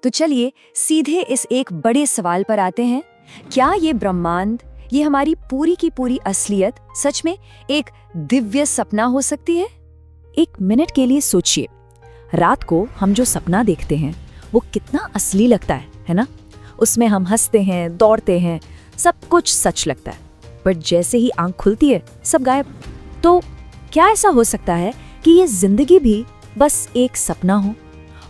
तो चलिए सीधे इस एक बड़े सवाल पर आते हैं। क्या ये ब्रह्मांड, ये हमारी पूरी की पूरी असलियत सच में एक दिव्य सपना हो सकती है? एक मिनट के लिए सोचिए, रात को हम जो सपना देखते हैं वो कितना असली लगता है ना? उसमें हम हंसते हैं, दौड़ते हैं, सब कुछ सच लगता है। पर जैसे ही आंख खुलती है सब गायब। तो क्या ऐसा हो सकता है कि ये जिंदगी भी बस एक सपना हो?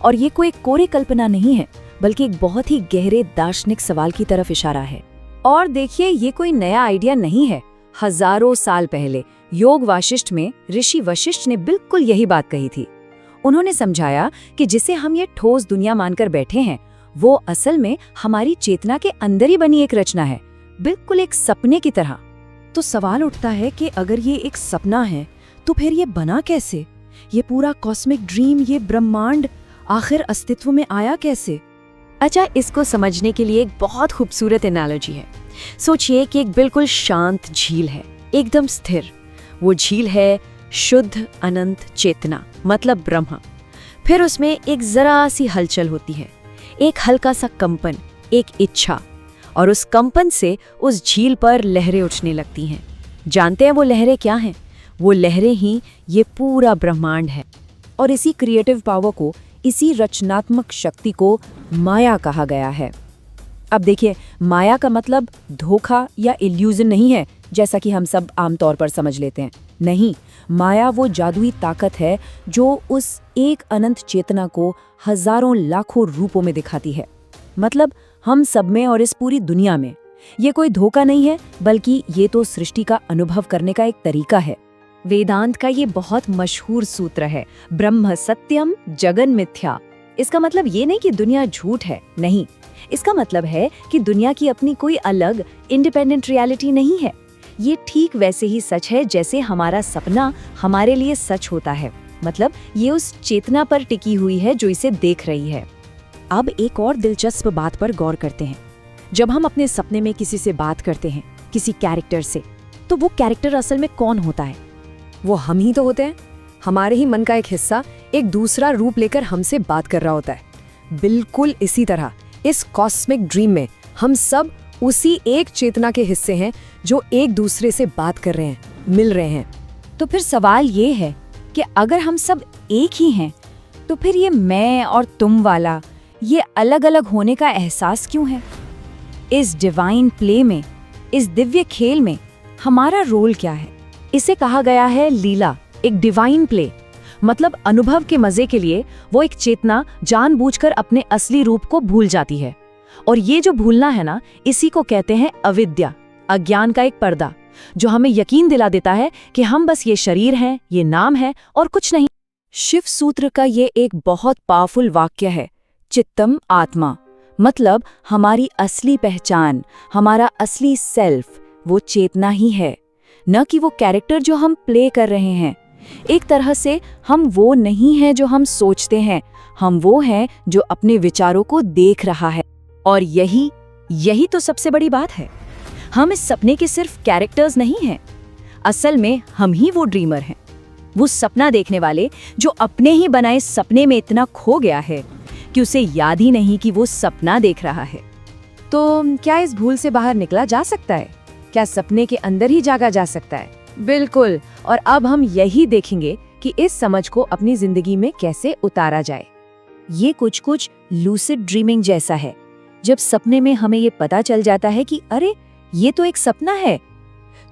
और ये कोई कोरी कल्पना नहीं है, बल्कि एक बहुत ही गहरे दार्शनिक सवाल की तरफ इशारा है। और देखिए, ये कोई नया आइडिया नहीं है। हजारों साल पहले योग वाशिष्ठ में ऋषि वशिष्ठ ने बिल्कुल यही बात कही थी। उन्होंने समझाया कि जिसे हम ये ठोस दुनिया मानकर बैठे हैं, वो असल में हमारी चेतना के अंदर ही बनी एक रचना है, बिल्कुल एक सपने की तरह। तो सवाल उठता है कि अगर ये एक सपना है तो फिर ये बना कैसे? ये पूरा कॉस्मिक ड्रीम, ये ब्रह्मांड आखिर अस्तित्व में आया कैसे? अच्छा, इसको समझने के लिए एक बहुत खूबसूरत एनालॉजी है। सोचिए कि एक बिल्कुल शांत झील है, एकदम स्थिर। वो झील है शुद्ध अनंत चेतना, मतलब ब्रह्म। फिर उसमें एक जरा सी हलचल होती है, एक हल्का सा कंपन, एक इच्छा, और उस कंपन से उस झील पर लहरें उठने लगती हैं। जानते हैं वो लहरें क्या हैं? वो लहरें ही ये पूरा ब्रह्मांड है। और इसी क्रिएटिव पावर को, इसी रचनात्मक शक्ति को माया कहा गया है। अब देखिए, माया का मतलब धोखा या इल्यूजन नहीं है, जैसा कि हम सब आमतौर पर समझ लेते हैं। नहीं, माया वो जादुई ताकत है जो उस एक अनंत चेतना को हजारों लाखों रूपों में दिखाती है। मतलब हम सब में और इस पूरी दुनिया में। ये कोई धोखा नहीं है, बल्कि ये तो सृष्टि का अनुभव करने का एक तरीका है। वेदांत का ये बहुत मशहूर सूत्र है, ब्रह्म सत्यम जगन मिथ्या। इसका मतलब ये नहीं कि दुनिया झूठ है, नहीं। इसका मतलब है कि दुनिया की अपनी कोई अलग इंडिपेंडेंट रियलिटी नहीं है। ये ठीक वैसे ही सच है जैसे हमारा सपना हमारे लिए सच होता है। मतलब ये उस चेतना पर टिकी हुई है जो इसे देख रही है। अब एक और दिलचस्प बात पर गौर करते हैं। जब हम अपने सपने में किसी से बात करते हैं, किसी कैरेक्टर से, तो वो कैरेक्टर असल में कौन होता है? वो हम ही तो होते हैं। हमारे ही मन का एक हिस्सा एक दूसरा रूप लेकर हमसे बात कर रहा होता है। बिल्कुल इसी तरह इस कॉस्मिक ड्रीम में हम सब उसी एक चेतना के हिस्से हैं जो एक दूसरे से बात कर रहे हैं, मिल रहे हैं। तो फिर सवाल ये है कि अगर हम सब एक ही हैं, तो फिर ये मैं और तुम वाला, ये अलग अलग होने का एहसास क्यों है? इस डिवाइन प्ले में, इस दिव्य खेल में हमारा रोल क्या है? इसे कहा गया है लीला, एक डिवाइन प्ले। मतलब अनुभव के मजे के लिए वो एक चेतना जानबूझकर अपने असली रूप को भूल जाती है। और ये जो भूलना है ना, इसी को कहते हैं अविद्या, अज्ञान का एक पर्दा, जो हमें यकीन दिला देता है कि हम बस ये शरीर हैं, ये नाम है और कुछ नहीं। शिव सूत्र का ये एक बहुत पावरफुल वाक्य है, चित्तम आत्मा। मतलब हमारी असली पहचान, हमारा असली सेल्फ वो चेतना ही है, न कि वो कैरेक्टर जो हम प्ले कर रहे हैं। एक तरह से हम वो नहीं हैं जो हम सोचते हैं, हम वो हैं जो अपने विचारों को देख रहा है। और यही तो सबसे बड़ी बात है। हम इस सपने के सिर्फ कैरेक्टर्स नहीं हैं, असल में हम ही वो ड्रीमर हैं, वो सपना देखने वाले जो अपने ही बनाए सपने में इतना खो गया है कि उसे याद ही नहीं कि वो सपना देख रहा है। तो क्या इस भूल से बाहर निकला जा सकता है? क्या सपने के अंदर ही जागा जा सकता है? बिल्कुल। और अब हम यही देखेंगे कि इस समझ को अपनी जिंदगी में कैसे उतारा जाए। ये कुछ लूसिड ड्रीमिंग जैसा है। जब सपने में हमें ये पता चल जाता है कि अरे ये तो एक सपना है,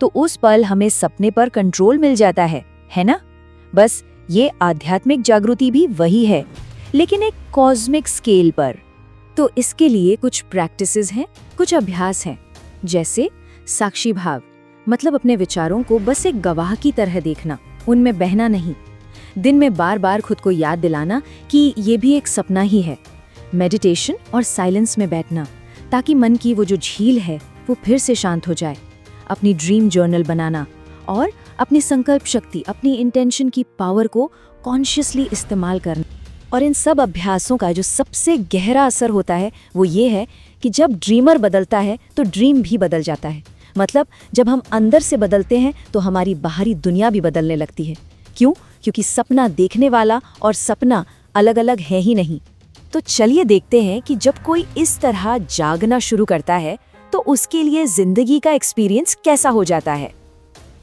तो उस पल हमें सपने पर कंट्रोल मिल जाता है ना? बस ये आध्यात्मिक जागृति भी वही है, लेकिन एक कॉस्मिक स्केल पर। तो इसके लिए कुछ प्रैक्टिसेस हैं, कुछ अभ्यास हैं, जैसे साक्षी भाव। मतलब अपने विचारों को बस एक गवाह की तरह देखना, उनमें बहना नहीं। दिन में बार बार खुद को याद दिलाना कि ये भी एक सपना ही है। मेडिटेशन और साइलेंस में बैठना, ताकि मन की वो जो झील है वो फिर से शांत हो जाए। अपनी ड्रीम जर्नल बनाना और अपनी संकल्प शक्ति, अपनी इंटेंशन की पावर को कॉन्शियसली इस्तेमाल करना। और इन सब अभ्यासों का जो सबसे गहरा असर होता है वो ये है कि जब ड्रीमर बदलता है तो ड्रीम भी बदल जाता है। मतलब जब हम अंदर से बदलते हैं तो हमारी बाहरी दुनिया भी बदलने लगती है। क्यों? क्योंकि सपना देखने वाला और सपना अलग अलग है ही नहीं। तो चलिए देखते हैं कि जब कोई इस तरह जागना शुरू करता है तो उसके लिए जिंदगी का एक्सपीरियंस कैसा हो जाता है।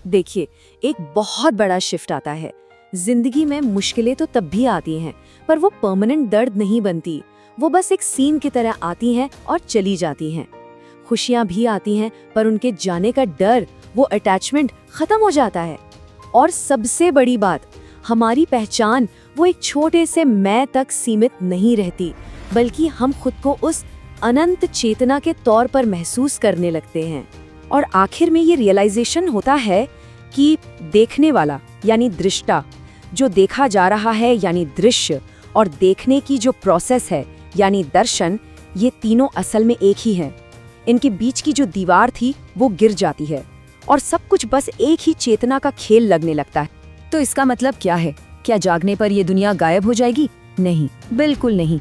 देखिए, एक बहुत बड़ा शिफ्ट आता है। जिंदगी में मुश्किलें तो तब भी आती हैं, पर वो परमानेंट दर्द नहीं बनती। वो बस एक सीन की तरह आती हैं और चली जाती हैं। खुशियां भी आती हैं, पर उनके जाने का डर, वो अटैचमेंट खत्म हो जाता है। और सबसे बड़ी बात, हमारी पहचान वो एक छोटे से मैं तक सीमित नहीं रहती, बल्कि हम खुद को उस अनंत चेतना के तौर पर महसूस करने लगते हैं। और आखिर में ये रियलाइजेशन होता है कि देखने वाला यानी दृष्टा, जो देखा जा रहा है यानी दृश्य, और देखने की जो प्रोसेस है यानी दर्शन, ये तीनों असल में एक ही हैं। इनके बीच की जो दीवार थी वो गिर जाती है और सब कुछ बस एक ही चेतना का खेल लगने लगता है। तो इसका मतलब क्या है? क्या जागने पर ये दुनिया गायब हो जाएगी? नहीं, बिल्कुल नहीं।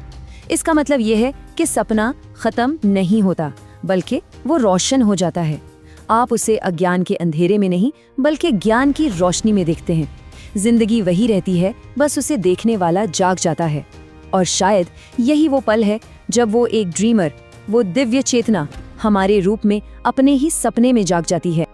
इसका मतलब ये है कि सपना खत्म नहीं होता, बल्कि वो रोशन हो जाता है। आप उसे अज्ञान के अंधेरे में नहीं, बल्कि ज्ञान की रोशनी में देखते हैं। जिंदगी वही रहती है, बस उसे देखने वाला जाग जाता है। और शायद यही वो पल है जब वो एक ड्रीमर, वो दिव्य चेतना हमारे रूप में अपने ही सपने में जाग जाती है।